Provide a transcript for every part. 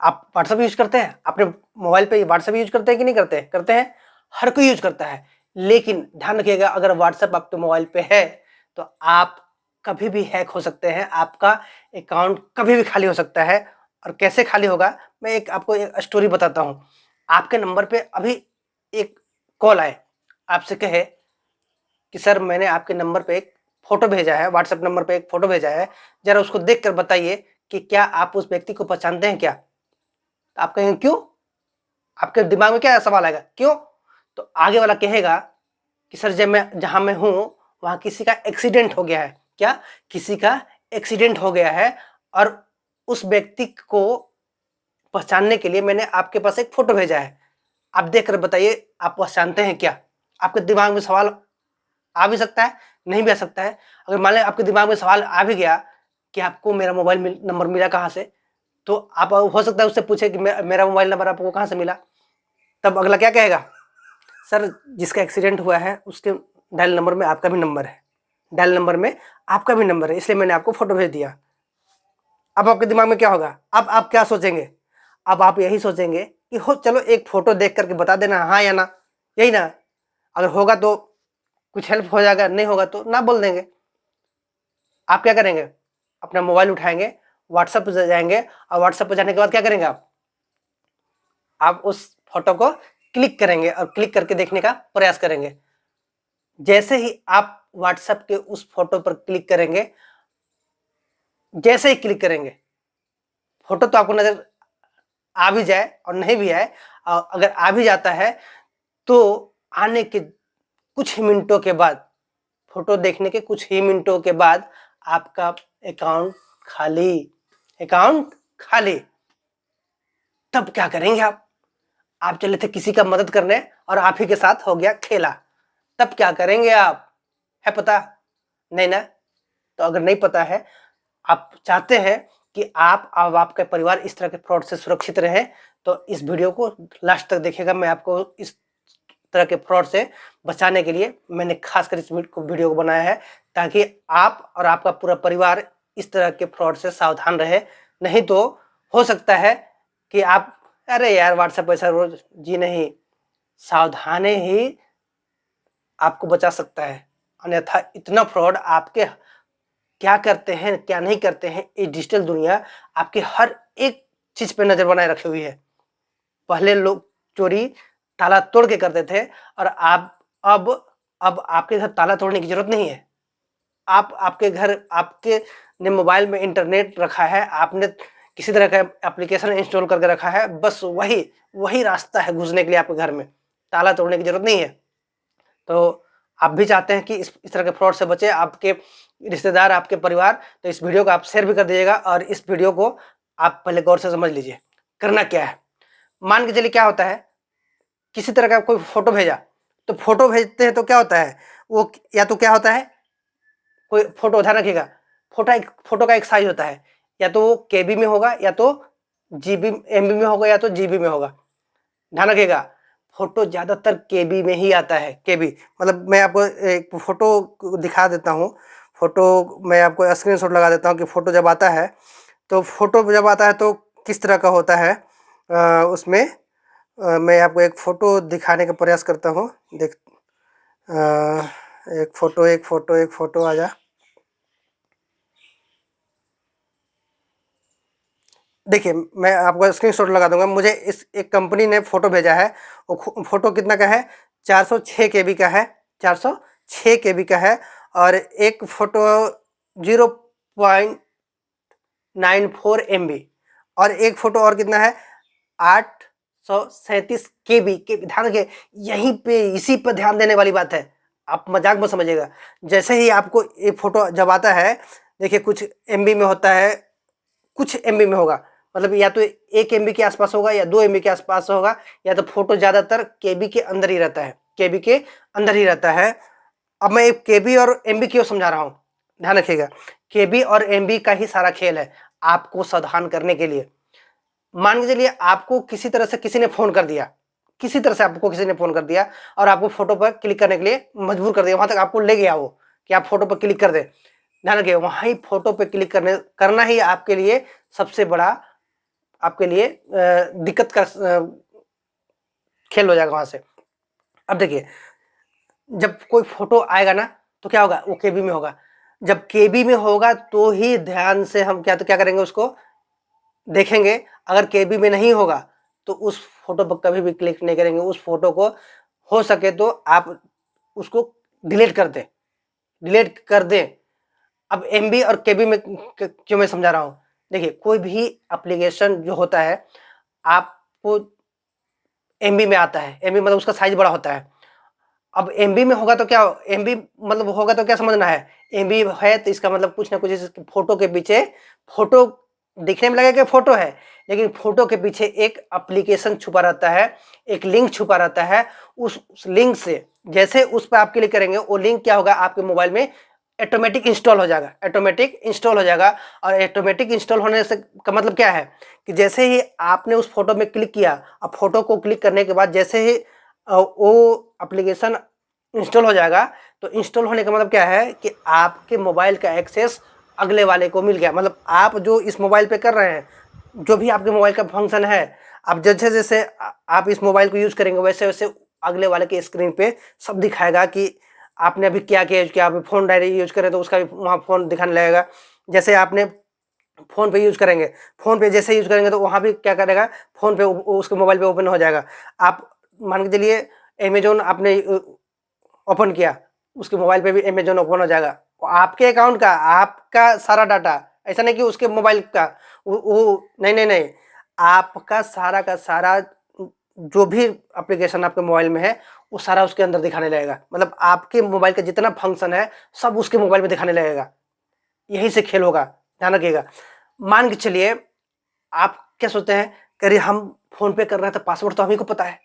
आप WhatsApp use करते हैं, अपने मोबाइल पे व्हाट्सएप यूज करते हैं कि नहीं करते? करते हैं, हर कोई यूज करता है। लेकिन ध्यान रखिएगा, अगर व्हाट्सएप आपके मोबाइल पे है तो आप कभी भी हैक हो सकते हैं, आपका अकाउंट कभी भी खाली हो सकता है। और कैसे खाली होगा, मैं आपको एक स्टोरी बताता हूँ। आपके नंबर पे अभी एक कॉल आए, आपसे कहे कि सर मैंने आपके नंबर पे एक फोटो भेजा है, व्हाट्सएप नंबर पे एक फोटो भेजा है, जरा उसको देख कर बताइए कि क्या आप उस व्यक्ति को पहचानते हैं क्या? तो आप कहेंगे क्यों? आपके दिमाग में क्या सवाल आएगा, क्यों? तो आगे वाला कहेगा कि सर जब मैं जहां मैं हूं वहां किसी का एक्सीडेंट हो गया है। क्या? किसी का एक्सीडेंट हो गया है और उस व्यक्ति को पहचानने के लिए मैंने आपके पास एक फोटो भेजा है, आप देख कर बताइए आप पहचानते हैं क्या? आपके दिमाग में सवाल आ भी सकता है, नहीं भी आ सकता है। अगर मान लें आपके दिमाग में सवाल आ भी गया कि आपको मेरा मोबाइल नंबर मिला कहाँ से, तो आप हो सकता है उससे पूछे कि मेरा मोबाइल नंबर आपको कहाँ से मिला? तब अगला क्या कहेगा? सर जिसका एक्सीडेंट हुआ है उसके डायल नंबर में आपका भी नंबर है, डायल नंबर में आपका भी नंबर है, इसलिए मैंने आपको फोटो भेज दिया। अब आपके दिमाग में क्या होगा? अब आप क्या सोचेंगे? अब आप यही सोचेंगे कि हो चलो एक फोटो देख करके बता देना हाँ या ना, यही ना। अगर होगा तो कुछ हेल्प हो जाएगा, नहीं होगा तो ना बोल देंगे। आप क्या करेंगे? अपना मोबाइल उठाएंगे, व्हाट्सएप पे जाएंगे और व्हाट्सएप पे जाने के बाद क्या करेंगे? आप उस फोटो को क्लिक करेंगे और क्लिक करके देखने का प्रयास करेंगे। जैसे ही आप व्हाट्सएप के उस फोटो पर क्लिक करेंगे, जैसे ही क्लिक करेंगे, फोटो तो आपको नजर आ भी जाए और नहीं भी आए, अगर आ भी जाता है तो आने के कुछ ही मिनटों के बाद, फोटो देखने के कुछ ही मिनटों के बाद आपका अकाउंट खाली, अकाउंट खाली। तब क्या करेंगे आप चले थे किसी का मदद करने और आप ही के साथ हो गया खेला, तब क्या करेंगे आप? है पता? नहीं ना? तो अगर नहीं पता है, आप चाहते हैं कि आप और आपका परिवार इस तरह के फ्रॉड से सुरक्षित रहे, तो इस वीडियो को लास्ट तक देखिएगा। मैं आपको इस तरह के फ्रॉड से बचाने के लिए मैंने खासकर इस वीडियो को बनाया है, ताकि आप और आपका पूरा परिवार इस तरह के फ्रॉड से सावधान रहे। नहीं तो हो सकता है कि आप अरे यार व्हाट्सएप ऐसा रोज जी नहीं, सावधानी ही आपको बचा सकता है, अन्यथा इतना फ्रॉड आपके क्या करते हैं क्या नहीं करते हैं, ये डिजिटल दुनिया आपके हर एक चीज पे नजर बनाए रखे हुई है। पहले लोग चोरी ताला तोड़ के करते थे और आप अब आपके घर ताला तोड़ने की जरूरत नहीं है। आप आपके घर आपके ने मोबाइल में इंटरनेट रखा है, आपने किसी तरह का एप्लीकेशन इंस्टॉल करके रखा है, बस वही वही रास्ता है घुसने के लिए आपके घर में, ताला तोड़ने की जरूरत नहीं है। तो आप भी चाहते हैं कि इस तरह के फ्रॉड से बचे आपके रिश्तेदार, आपके परिवार, तो इस वीडियो को आप शेयर भी कर दीजिएगा और इस वीडियो को आप पहले गौर से समझ लीजिए। करना क्या है, मान के चलिए क्या होता है, किसी तरह का कोई फोटो भेजा, तो फोटो भेजते हैं तो क्या होता है, वो या तो क्या होता है, कोई फोटो ध्यान रखिएगा, फोटो का एक साइज होता है, या तो वो केबी में होगा या तो जीबी एमबी में होगा या तो जीबी में होगा। ध्यान रखिएगा, फोटो ज्यादातर केबी में ही आता है। केबी मतलब मैं आपको एक फोटो दिखा देता हूँ, फोटो मैं आपको स्क्रीनशॉट लगा देता हूँ कि फोटो जब आता है, तो फोटो जब आता है तो किस तरह का होता है। उसमें मैं आपको एक फोटो दिखाने का प्रयास करता हूँ। देख एक फोटो आ जा। देखिए मैं आपको स्क्रीनशॉट लगा दूंगा, मुझे इस एक कंपनी ने फोटो भेजा है, वो फोटो कितना का है, 406 केबी का है, 406 केबी का है। और एक फोटो 0.94 MB, और एक फोटो और कितना है, 837 केबी के। ध्यान रखिए, यहीं पे इसी पर ध्यान देने वाली बात है, आप मजाक मत समझिएगा। जैसे ही आपको एक फोटो जब आता है, देखिए कुछ MB में होता है, कुछ MB में होगा, मतलब या तो 1 MB के आसपास होगा या 2 MB के आसपास होगा, या तो फोटो ज्यादातर केबी के अंदर ही रहता है, केबी के अंदर ही रहता है। अब मैं एक केबी और MB क्यों समझा रहा हूं, ध्यान रखिएगा, केबी और MB का ही सारा खेल है आपको सावधान करने के लिए। मान के चलिए आपको किसी तरह से किसी ने फोन कर दिया, किसी तरह से आपको किसी ने फोन कर दिया और आपको फोटो पर क्लिक करने के लिए मजबूर कर दिया, वहां तक आपको ले गया वो कि आप फोटो पर क्लिक कर दे। ध्यान रखिए, वहां ही फोटो पे क्लिक करना ही आपके लिए सबसे बड़ा आपके लिए दिक्कत का खेल हो जाएगा वहां से। अब देखिए, जब कोई फोटो आएगा ना तो क्या होगा, वो केबी में होगा। जब केबी में होगा तो ही ध्यान से हम क्या करेंगे, उसको देखेंगे। अगर केबी में नहीं होगा तो उस फोटो पर कभी भी क्लिक नहीं करेंगे। उस फोटो को हो सके तो आप उसको डिलीट कर दें। अब एमबी और केबी में क्यों मैं समझा रहा हूं, देखिए कोई भी एप्लीकेशन जो होता है आपको एमबी में आता है। एमबी मतलब उसका साइज बड़ा होता है। अब एमबी में होगा तो क्या, एमबी मतलब होगा तो क्या समझना है, एमबी है तो इसका मतलब कुछ ना कुछ इस फोटो के पीछे, फोटो दिखने में लगेगा कि फोटो है, लेकिन फोटो के पीछे एक एप्लीकेशन छुपा रहता है, एक लिंक छुपा रहता है। उस लिंक से जैसे उस पर आप क्लिक करेंगे, वो लिंक क्या होगा, आपके मोबाइल में ऑटोमेटिक इंस्टॉल हो जाएगा। और ऑटोमेटिक इंस्टॉल होने से का मतलब क्या है कि जैसे ही आपने उस फोटो में क्लिक किया, अब फोटो को क्लिक करने के बाद जैसे ही वो एप्लीकेशन इंस्टॉल हो जाएगा, तो इंस्टॉल होने का मतलब क्या है कि आपके मोबाइल का एक्सेस अगले वाले को मिल गया। मतलब आप जो इस मोबाइल पे कर रहे हैं, जो भी आपके मोबाइल का फंक्शन है, अब जैसे जैसे आप इस मोबाइल को यूज करेंगे वैसे वैसे अगले वाले के स्क्रीन पे सब दिखाएगा कि आपने अभी क्या किया, कि आप फोन डायरी यूज करें तो उसका भी वहाँ फोन दिखाने लगेगा। जैसे आपने फोन पे यूज करेंगे, फोन पे जैसे यूज करेंगे तो वहाँ भी क्या करेगा, फोन पे उसके मोबाइल पे ओपन हो जाएगा। आप मान के चलिए अमेजोन आपने ओपन किया, उसके मोबाइल पे भी अमेजोन ओपन हो जाएगा। आपके अकाउंट का, आपका सारा डाटा, ऐसा नहीं कि उसके मोबाइल का, वो नहीं नहीं नहीं, आपका सारा का सारा जो भी एप्लीकेशन आपके मोबाइल में है वो सारा उसके अंदर दिखाने लगेगा। मतलब आपके मोबाइल का जितना फंक्शन है सब उसके मोबाइल में दिखाने लगेगा। यही से खेल होगा, ध्यान रखिएगा। मान के चलिए आप क्या सोचते हैं, अरे हम फोन पे कर रहे हैं तो पासवर्ड तो हमें को पता है,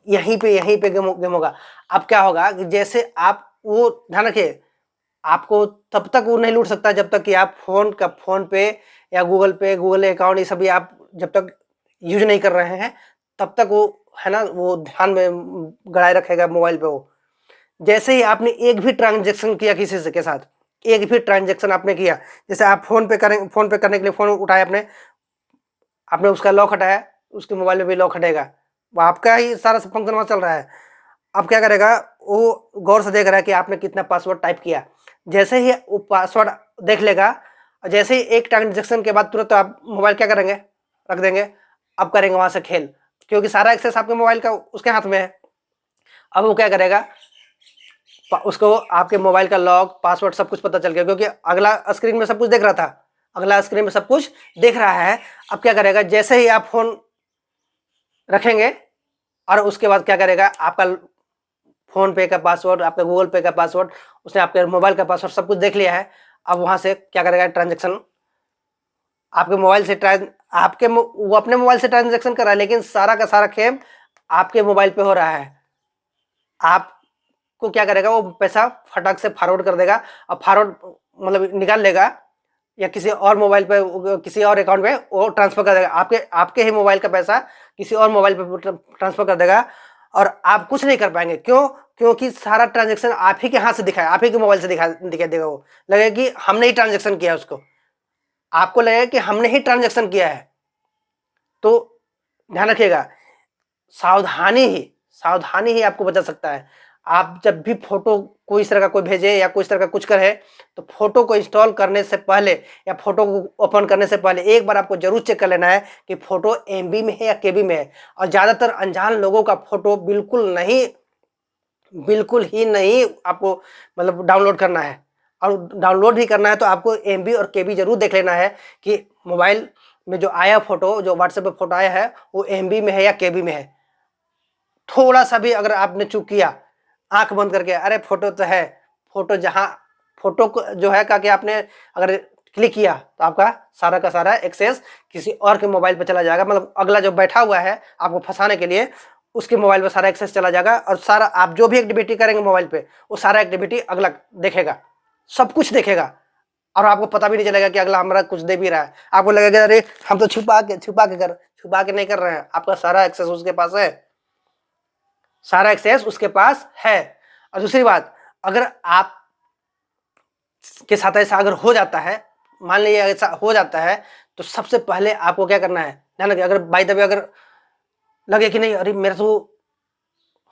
यहीं पे गेम होगा। अब क्या होगा कि जैसे आप वो, ध्यान रखिए, आपको तब तक वो नहीं लूट सकता जब तक कि आप फोन पे या गूगल अकाउंट ये सभी आप जब तक यूज नहीं कर रहे हैं, तब तक वो है ना, वो ध्यान में गड़ाए रखेगा मोबाइल पे। वो जैसे ही आपने एक भी ट्रांजेक्शन किया किसी से के साथ, एक भी ट्रांजेक्शन आपने किया, जैसे आप फोन पे करने के लिए फोन उठाया आपने उसका लॉक हटाया, उसके मोबाइल में भी लॉक हटेगा, वो आपका ही सारा फंक्शन वहां चल रहा है। अब क्या करेगा, वो गौर से देख रहा है कि आपने कितना पासवर्ड टाइप किया। जैसे ही वो पासवर्ड देख लेगा, और जैसे ही एक ट्रांजेक्शन के बाद तुरंत आप मोबाइल क्या करेंगे, रख देंगे। अब करेंगे वहां से खेल, क्योंकि सारा एक्सेस आपके मोबाइल का उसके हाथ में है। अब वो क्या करेगा, उसको आपके मोबाइल का लॉक पासवर्ड सब कुछ पता चल गया, क्योंकि अगला स्क्रीन में सब कुछ देख रहा था, अगला स्क्रीन में सब कुछ देख रहा है। अब क्या करेगा, जैसे ही आप फोन रखेंगे और उसके बाद क्या करेगा, आपका फोन पे का पासवर्ड, आपका गूगल पे का पासवर्ड, उसने आपके मोबाइल का पासवर्ड सब कुछ देख लिया है। अब वहां से क्या करेगा, ट्रांजेक्शन आपके मोबाइल से वो अपने मोबाइल से ट्रांजेक्शन कर रहा है, लेकिन सारा का सारा खेम आपके मोबाइल पे हो रहा है। आपको क्या करेगा, वो पैसा फटाक से फॉरवर्ड कर देगा, और फॉरवर्ड मतलब निकाल लेगा, या किसी और मोबाइल पे, किसी और अकाउंट पे वो ट्रांसफर कर देगा। आपके ही मोबाइल का पैसा किसी और मोबाइल पे ट्रांसफर कर देगा, और आप कुछ नहीं कर पाएंगे। क्यों? क्योंकि सारा ट्रांजेक्शन आप ही के हाथ से दिखाए, आप ही के मोबाइल से दिखा देगा। वो लगेगा कि हमने ही ट्रांजेक्शन किया, उसको आपको लगेगा कि हमने ही ट्रांजेक्शन किया है। तो ध्यान रखिएगा, सावधानी ही आपको बचा सकता है। आप जब भी फोटो कोई इस तरह का कोई भेजे या कोई इस तरह का कुछ करे, तो फोटो को इंस्टॉल करने से पहले या फोटो को ओपन करने से पहले एक बार आपको जरूर चेक कर लेना है कि फोटो एमबी में है या केबी में है। और ज्यादातर अनजान लोगों का फोटो बिल्कुल ही नहीं आपको मतलब डाउनलोड करना है। और डाउनलोड भी करना है तो आपको एमबी और केबी जरूर देख लेना है कि मोबाइल में जो आया फोटो, जो व्हाट्सएप पे फोटो आया है, वो एमबी में है या केबी में है। थोड़ा सा भी अगर आपने चूक किया, आंख बंद करके, अरे फोटो तो है, फोटो को जो है का कि आपने अगर क्लिक किया तो आपका सारा का सारा एक्सेस किसी और के मोबाइल पे चला जाएगा। मतलब अगला जो बैठा हुआ है आपको फंसाने के लिए, उसके मोबाइल पे सारा एक्सेस चला जाएगा, और सारा आप जो भी एक्टिविटी करेंगे मोबाइल पे, वो सारा एक्टिविटी अगला देखेगा, सब कुछ देखेगा। और आपको पता भी नहीं चलेगा कि अगला हमारा कुछ दे भी रहा है। आपको लगेगा अरे हम तो छुपा के नहीं कर रहे हैं। आपका सारा एक्सेस उसके पास है, सारा एक्सेस उसके पास है। और दूसरी बात, अगर आप के साथ ऐसा अगर हो जाता है, मान लीजिए ऐसा हो जाता है, तो सबसे पहले आपको क्या करना है, ध्यान रखिए, अगर बाय द वे अगर लगे कि नहीं अरे मेरा तो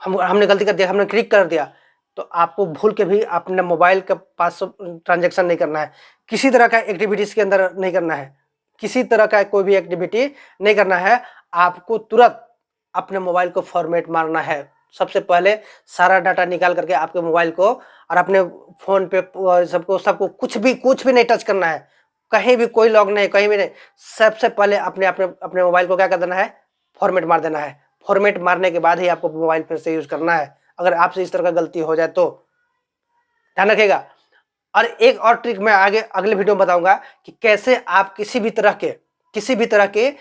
हमने गलती कर दिया, हमने क्लिक कर दिया, तो आपको भूल के भी अपने मोबाइल का पास ट्रांजैक्शन नहीं करना है, किसी तरह का एक्टिविटीज के अंदर नहीं करना है, किसी तरह का कोई भी एक्टिविटी नहीं करना है। आपको तुरंत अपने मोबाइल को फॉर्मेट मारना है। सबसे पहले सारा डाटा निकाल करके आपके मोबाइल को और अपने फोन पे सबको कुछ भी नहीं टच करना है, कहीं भी कोई लॉग नहीं, कहीं भी नहीं। सबसे पहले अपने मोबाइल को क्या कर देना है, फॉर्मेट मार देना है। फॉर्मेट मारने के बाद ही आपको मोबाइल फिर से यूज करना है। अगर आपसे इस तरह का गलती हो जाए तो ध्यान रखिएगा। और एक और ट्रिक मैं आगे अगले वीडियो में बताऊंगा कि कैसे आप किसी भी तरह के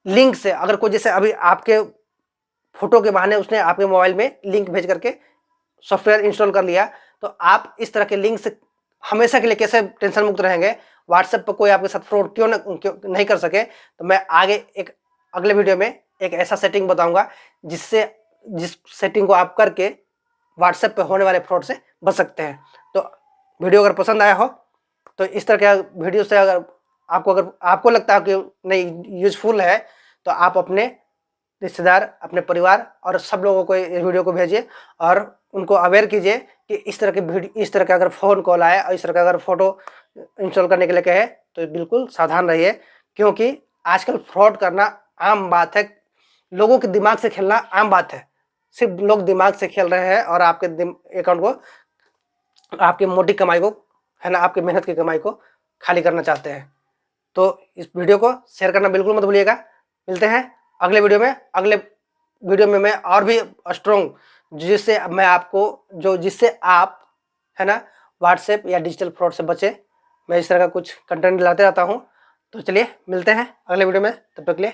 लिंक से, अगर कोई जैसे अभी आपके फोटो के बहाने उसने आपके मोबाइल में लिंक भेज करके सॉफ्टवेयर इंस्टॉल कर लिया, तो आप इस तरह के लिंक से हमेशा के लिए कैसे टेंशन मुक्त रहेंगे, व्हाट्सएप पर कोई आपके साथ फ्रॉड क्यों नहीं कर सके। तो मैं आगे एक अगले वीडियो में एक ऐसा सेटिंग बताऊंगा जिस सेटिंग को आप करके व्हाट्सएप पे होने वाले फ्रॉड से बच सकते हैं। तो वीडियो अगर पसंद आया हो तो इस तरह के वीडियो से अगर आपको लगता है कि नहीं यूजफुल है, तो आप अपने रिश्तेदार, अपने परिवार और सब लोगों को इस वीडियो को भेजिए और उनको अवेयर कीजिए कि इस तरह के अगर फ़ोन कॉल आए और इस तरह का अगर फोटो इंस्टॉल करने के लिए कहे तो बिल्कुल सावधान रहिए, क्योंकि आजकल फ्रॉड करना आम बात है। लोगों के दिमाग से खेलना आम बात है। सिर्फ लोग दिमाग से खेल रहे हैं और आपके अकाउंट को, आपकी मोटी कमाई को, है ना, आपकी मेहनत की कमाई को खाली करना चाहते हैं। तो इस वीडियो को शेयर करना बिल्कुल मत भूलिएगा। मिलते हैं अगले वीडियो में। अगले वीडियो में मैं और भी स्ट्रॉन्ग, जिससे आप, है ना, व्हाट्सएप या डिजिटल फ्रॉड से बचे, मैं इस तरह का कुछ कंटेंट लाते रहता हूँ। तो चलिए मिलते हैं अगले वीडियो में, तब तक के लिए